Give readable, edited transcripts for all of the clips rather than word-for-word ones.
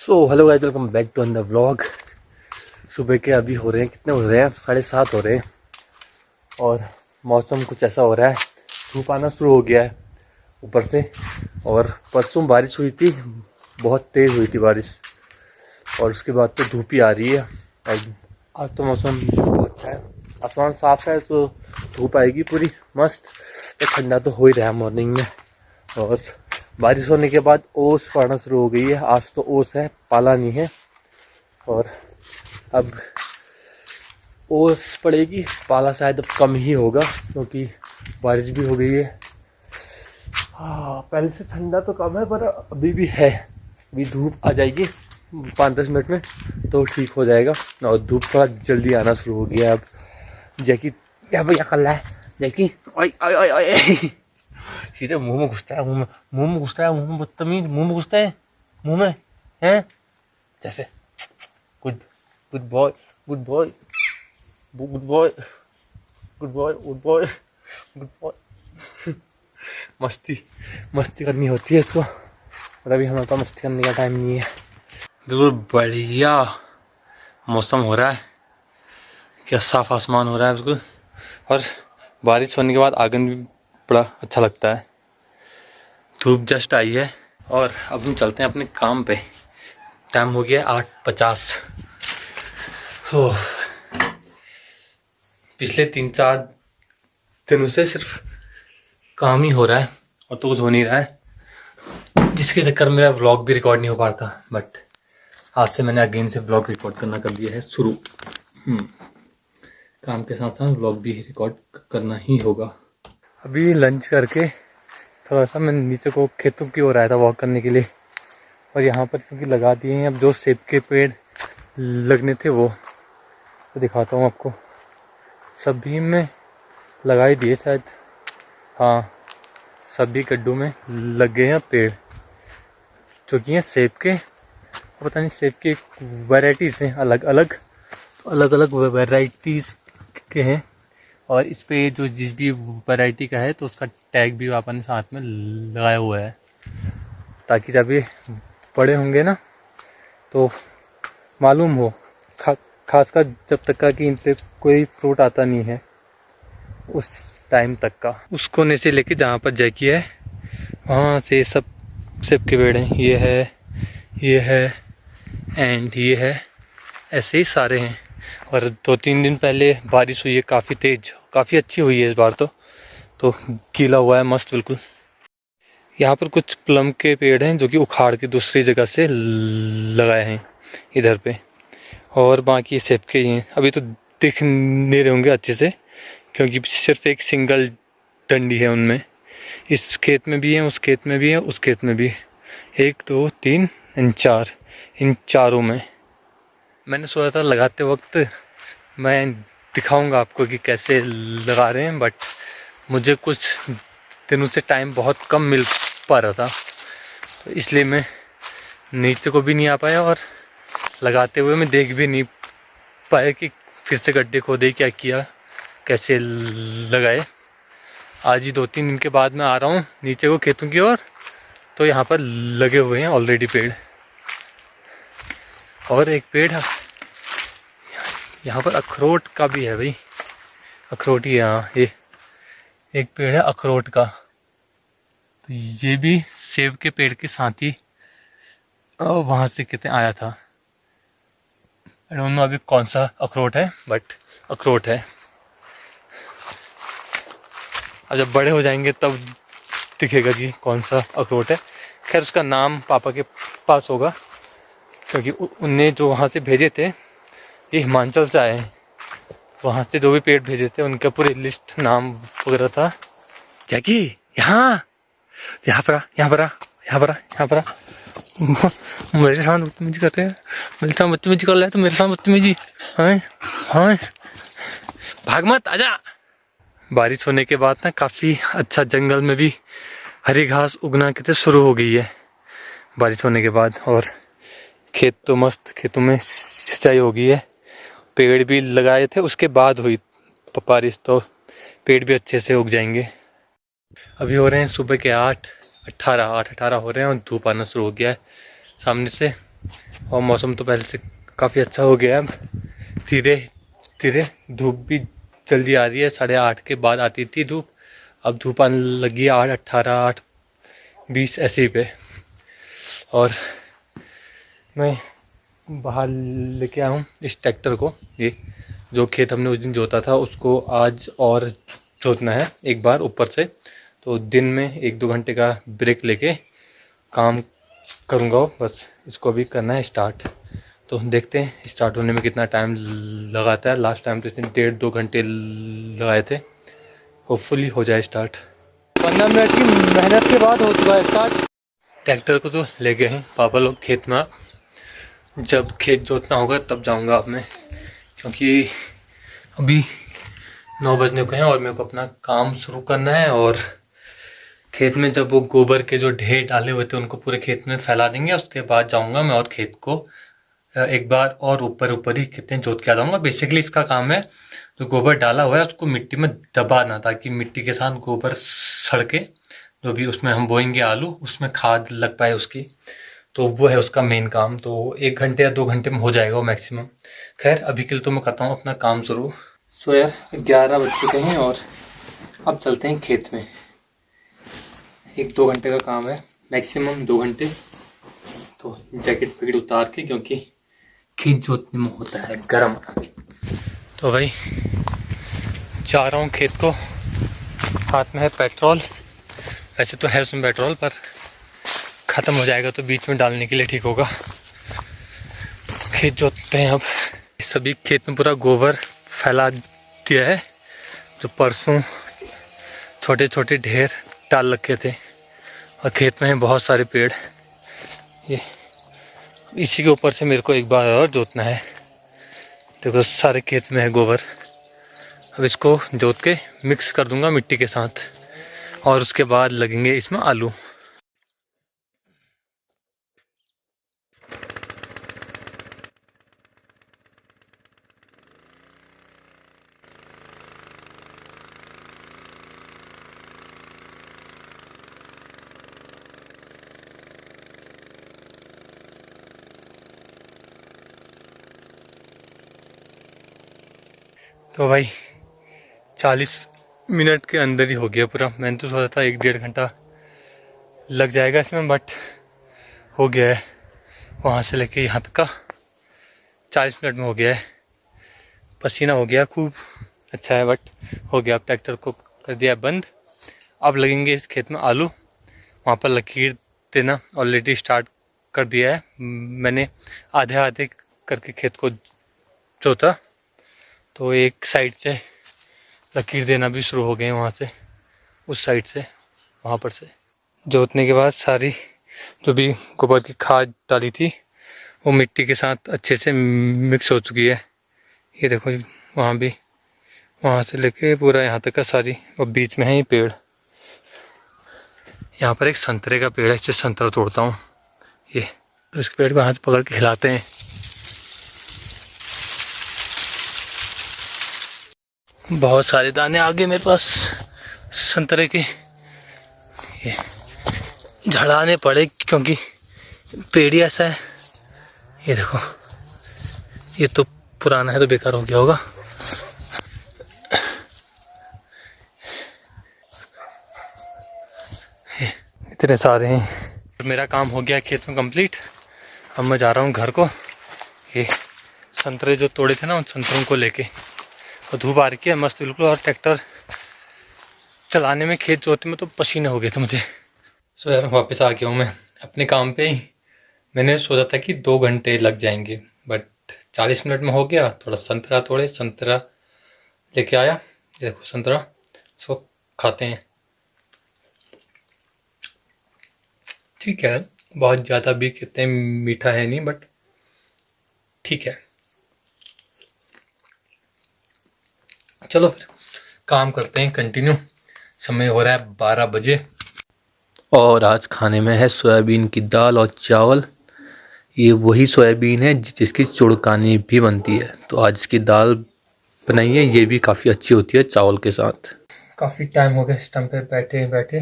So hello guys, welcome back to the vlog. सुबह के अभी हो रहे हैं, कितने हो रहे हैं, 7:30 हो रहे हैं। और मौसम कुछ ऐसा हो रहा है, धूप आना शुरू हो गया है ऊपर से। और परसों बारिश हुई थी, बहुत तेज़ हुई थी बारिश, और उसके बाद तो धूप ही आ रही है। और आज तो मौसम बहुत अच्छा है, आसमान साफ है, तो धूप आएगी पूरी मस्त। तो ठंडा तो हो ही रहा है मॉर्निंग में। और बारिश होने के बाद ओस पड़ना शुरू हो गई है। आज तो ओस है, पाला नहीं है। और अब ओस पड़ेगी, पाला शायद अब कम ही होगा, क्योंकि बारिश भी हो गई है। हाँ, पहले से ठंडा तो कम है, पर अभी भी है। अभी धूप आ जाएगी 5-10 मिनट में तो ठीक हो जाएगा। और धूप थोड़ा जल्दी आना शुरू हो गया है अब। जैकी क्या भैया कर रहा है, जैकी ओए ओए ओए ओए सीधे मुंह में घुसता है, मुंह में घुसता है, मुंह में बदतमीज, मुंह में घुसता है, मुंह में हैं जैसे। Good good boy, good boy, good boy, good boy, good boy, good boy. मस्ती मस्ती करनी होती है इसको, और अभी हमारे पास मस्ती करने का टाइम नहीं है। बिल्कुल बढ़िया मौसम हो रहा है, क्या साफ आसमान हो रहा है बिल्कुल। और बारिश होने के बाद आंगन भी बड़ा अच्छा लगता है। धूप जस्ट आई है और अब हम चलते हैं अपने काम पे। टाइम हो गया 8:50। तो पिछले 3-4 दिनों से सिर्फ काम ही हो रहा है और तो कुछ हो नहीं रहा है, जिसके चक्कर में मेरा व्लॉग भी रिकॉर्ड नहीं हो पा रहा था। बट आज से मैंने अगेन से व्लॉग रिकॉर्ड करना कर दिया है शुरू। काम के साथ साथ व्लॉग भी रिकॉर्ड करना ही होगा। अभी लंच करके थोड़ा सा मैं नीचे को खेतों की ओर आया था वॉक करने के लिए। और यहाँ पर क्योंकि लगा दिए हैं अब जो सेब के पेड़ लगने थे वो तो दिखाता हूँ आपको। सभी में लगा ही दिए शायद, हाँ सभी गड्ढों में लग गए हैं पेड़, जो कि हैं सेब के। पता नहीं सेब की वैराइटीज़ हैं अलग अलग, तो अलग अलग वैराइटीज़ के हैं। और इस पे जो जिस भी वैरायटी का है तो उसका टैग भी अपन साथ में लगाया हुआ है, ताकि जब ये बड़े होंगे ना तो मालूम हो। खासकर जब तक का कि इन पे कोई फ्रूट आता नहीं है उस टाइम तक का। उस कोने से लेके जहाँ पर जैकी है वहाँ से सब सेब के पेड़ हैं। ये है, ये है एंड ये है, ऐसे ही सारे हैं। और 2-3 दिन पहले बारिश हुई है काफ़ी तेज़, काफ़ी अच्छी हुई है इस बार तो गीला हुआ है मस्त बिल्कुल। यहाँ पर कुछ प्लम के पेड़ हैं जो कि उखाड़ के दूसरी जगह से लगाए हैं इधर पे। और बाकी सेब के ही हैं। अभी तो दिख नहीं रहे होंगे अच्छे से, क्योंकि सिर्फ एक सिंगल डंडी है उनमें। इस खेत में भी है, उस खेत में भी है, उस खेत में भी। 1 2 3 4, इन चारों में। मैंने सोचा था लगाते वक्त मैं दिखाऊंगा आपको कि कैसे लगा रहे हैं, बट मुझे कुछ दिनों से टाइम बहुत कम मिल पा रहा था, तो इसलिए मैं नीचे को भी नहीं आ पाया। और लगाते हुए मैं देख भी नहीं पाया कि फिर से गड्ढे खोदे, क्या किया, कैसे लगाए। आज ही 2-3 दिन के बाद मैं आ रहा हूँ नीचे को खेतों की ओर, तो यहाँ पर लगे हुए हैं ऑलरेडी पेड़। और एक पेड़ है यहाँ पर अखरोट का भी है भाई, अखरोट ही है। हाँ, ये एक पेड़ है अखरोट का, तो ये भी सेब के पेड़ के साथ ही वहाँ से कहते आया था। आई डोंट नो अभी कौन सा अखरोट है, बट अखरोट है। अब जब बड़े हो जाएंगे तब दिखेगा कि कौन सा अखरोट है। खैर उसका नाम पापा के पास होगा, क्योंकि उनने जो वहाँ से भेजे थे, ये हिमाचल से आए हैं, वहाँ से जो भी पेड़ भेजे थे उनका पूरी लिस्ट नाम वगैरह था। जैकी यहाँ यहाँ पर आ, यहाँ पर आ, यहाँ पर आ, यहाँ पर आ। मेरे साथ बदतमीजी कर रहे हैं, मेरे साथ बदतमीजी कर रहा है तो मेरे साथ बदतमीजी। हाँ हाँ, भाग मत, आजा। बारिश होने के बाद ना काफ़ी अच्छा जंगल में भी हरी घास उगना कहते शुरू हो गई है बारिश होने के बाद। और खेत तो मस्त, खेतों में सिंचाई हो गई है। पेड़ भी लगाए थे उसके बाद हुई बारिश, तो पेड़ भी अच्छे से उग जाएंगे। अभी हो रहे हैं सुबह के 8:18 हो रहे हैं और धूप आना शुरू हो गया है सामने से। और मौसम तो पहले से काफ़ी अच्छा हो गया है। अब धीरे धीरे धूप भी जल्दी आ रही है। 8:30 के बाद आती थी धूप, अब धूप आने लगी है 8:18, 8:20 ऐसे ही पे। और मैं बाहर लेके आया हूँ इस ट्रैक्टर को। ये जो खेत हमने उस दिन जोता था उसको आज और जोतना है एक बार ऊपर से। तो दिन में 1-2 घंटे का ब्रेक लेके काम करूँगा, बस इसको भी करना है स्टार्ट। तो देखते हैं स्टार्ट होने में कितना टाइम लगाता है। लास्ट टाइम तो इसने 1.5-2 घंटे लगाए थे। होपफुली हो जाए स्टार्ट। 15 मिनट की मेहनत के बाद हो चुका है स्टार्ट। ट्रैक्टर को तो ले गए हैं पापा लोग खेत में। जब खेत जोतना होगा तब जाऊंगा अब मैं, क्योंकि अभी 9 बजने को हैं और मेरे को अपना काम शुरू करना है। और खेत में जब वो गोबर के जो ढेर डाले हुए थे उनको पूरे खेत में फैला देंगे, उसके बाद जाऊंगा मैं और खेत को एक बार और ऊपर ही कितने जोत के आ जाऊंगा। बेसिकली इसका काम है जो गोबर डाला हुआ है उसको मिट्टी में दबाना, ताकि मिट्टी के साथ गोबर सड़के, जो भी उसमें हम बोएंगे आलू उसमें खाद लग पाए उसकी। तो वो है उसका मेन काम। तो 1 घंटे या 2 घंटे में हो जाएगा वो मैक्सिमम। खैर अभी के लिए तो मैं करता हूँ अपना काम शुरू। सो यार 11 बज चुके हैं और अब चलते हैं खेत में। 1-2 घंटे का काम है, मैक्सिमम 2 घंटे। तो जैकेट वैकेट उतार के, क्योंकि खेत जोतने में होता है गर्म। तो भाई जा रहा हूँ खेत को, हाथ में है पेट्रोल। वैसे तो है उसमें पेट्रोल, पर ख़त्म हो जाएगा तो बीच में डालने के लिए ठीक होगा। खेत जोतते हैं अब। सभी खेत में पूरा गोबर फैला दिया है, जो परसों छोटे छोटे ढेर डाल रखे थे। और खेत में है बहुत सारे पेड़। ये इसी के ऊपर से मेरे को एक बार और जोतना है। देखो सारे खेत में है गोबर। अब इसको जोत के मिक्स कर दूंगा मिट्टी के साथ, और उसके बाद लगेंगे इसमें आलू। तो भाई 40 मिनट के अंदर ही हो गया पूरा। मैंने तो सोचा था 1-1.5 घंटा लग जाएगा इसमें, बट हो गया है। वहाँ से लेके यहाँ तक का 40 मिनट में हो गया है। पसीना हो गया खूब, अच्छा है बट हो गया। अब ट्रैक्टर को कर दिया बंद। अब लगेंगे इस खेत में आलू। वहाँ पर लकीर देना ऑलरेडी स्टार्ट कर दिया है मैंने। आधे आधे करके खेत को जोता, तो एक साइड से लकीर देना भी शुरू हो गए हैं, वहाँ से उस साइड से वहाँ पर से। जोतने के बाद सारी जो भी गोबर की खाद डाली थी वो मिट्टी के साथ अच्छे से मिक्स हो चुकी है। ये देखो वहाँ भी, वहाँ से लेके पूरा यहाँ तक का सारी। और बीच में है ये पेड़। यहाँ पर एक संतरे का पेड़ है, इससे संतरा तोड़ता हूँ ये। तो इस पेड़ को हाथ पकड़ के खिलाते हैं। बहुत सारे दाने आ गए मेरे पास संतरे के। ये झड़ाने पड़े क्योंकि पेड़ ही ऐसा है। ये देखो ये तो पुराना है तो बेकार हो गया होगा। इतने सारे हैं। मेरा काम हो गया खेत में कंप्लीट। अब मैं जा रहा हूँ घर को। ये संतरे जो तोड़े थे ना उन संतरों को लेके। और धूप आ रही है मस्त बिल्कुल। और ट्रैक्टर चलाने में, खेत जोतने में तो पसीने हो गए थे मुझे। सो यार वापस आ गया हूँ मैं अपने काम पे ही। मैंने सोचा था कि 2 घंटे लग जाएंगे, बट 40 मिनट में हो गया। थोड़ा संतरा तोड़े, संतरा लेके आया। ये देखो संतरा, इसको खाते हैं। ठीक है, बहुत ज़्यादा भी कितने मीठा है नहीं, बट ठीक है। चलो फिर काम करते हैं कंटिन्यू। समय हो रहा है 12 बजे और आज खाने में है सोयाबीन की दाल और चावल। ये वही सोयाबीन है जिसकी चुड़कानी भी बनती है। तो आज इसकी दाल बनाई है, ये भी काफ़ी अच्छी होती है चावल के साथ। काफ़ी टाइम हो गया इस टाइम पे बैठे बैठे।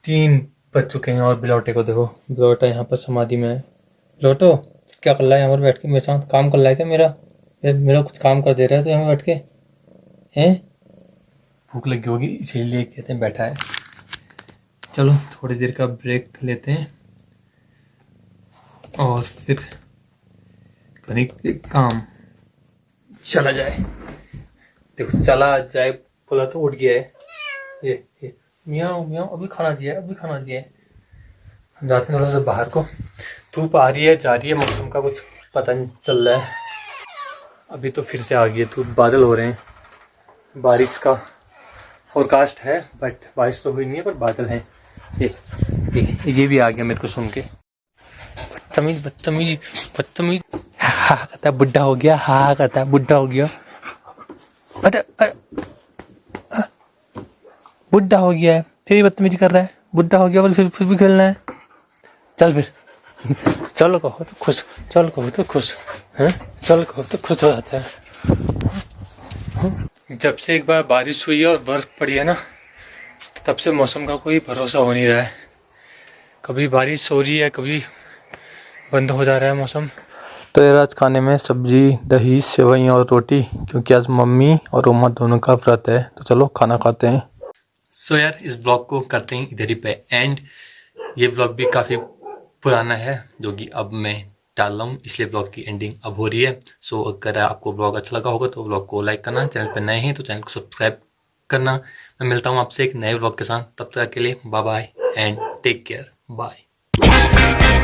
3 बज चुके हैं। और बिलौटे को देखो, बिलौटा यहाँ पर समाधि में है। बिलौटो क्या कर रहा है यहाँ पर बैठ के? मेरे साथ काम कर रहा है क्या? मेरा कुछ काम कर दे रहा है तो यहाँ बैठ के हैं? भूख लगी होगी इसीलिए कहते हैं बैठा है। चलो थोड़ी देर का ब्रेक लेते हैं और फिर कहीं काम चला जाए। देखो चला जाए बोला तो उठ गया है। ये मियाँ मियाँ अभी खाना दिया है, अभी खाना दिया है। हम जाते हैं थोड़ा सा बाहर को। धूप आ रही है जा रही है, मौसम का कुछ पता नहीं चल रहा है। अभी तो फिर से आ गई है धूप, बादल हो रहे हैं, बारिश का फोरकास्ट है बट बारिश तो हुई नहीं है पर बादल है। ये भी आ गया मेरे को सुन के। बदतमीज बदतमीज बदतमीज। हा कहता बुढ़ा हो गया, हा कहता बुढ़ा हो गया। अरे बुढ़ा हो गया है फिर भी बदतमीजी कर रहा है। बुढ़ा हो गया बोल फिर भी खेलना है। चल फिर चलो कहो तो खुश, चलो कहो तो खुश है, चलो कहो तो खुश हो जाता है। जब से एक बार बारिश हुई है और बर्फ पड़ी है ना, तब से मौसम का कोई भरोसा हो नहीं रहा है। कभी बारिश हो रही है, कभी बंद हो जा रहा है मौसम। तो यार आज खाने में सब्जी, दही, सेवई और रोटी, क्योंकि आज मम्मी और उम्मा दोनों का व्रत है। तो चलो खाना खाते हैं। सो यार इस ब्लॉग को करते हैं इधर ही पे एंड। ये ब्लॉग भी काफ़ी पुराना है जो कि अब मैं डाल रहा हूँ, इसलिए ब्लॉग की एंडिंग अब हो रही है। सो अगर आपको ब्लॉग अच्छा लगा होगा तो ब्लॉग को लाइक करना, चैनल पर नए हैं तो चैनल को सब्सक्राइब करना। मैं मिलता हूँ आपसे एक नए ब्लॉग के साथ, तब तक के लिए bye bye and take care, bye.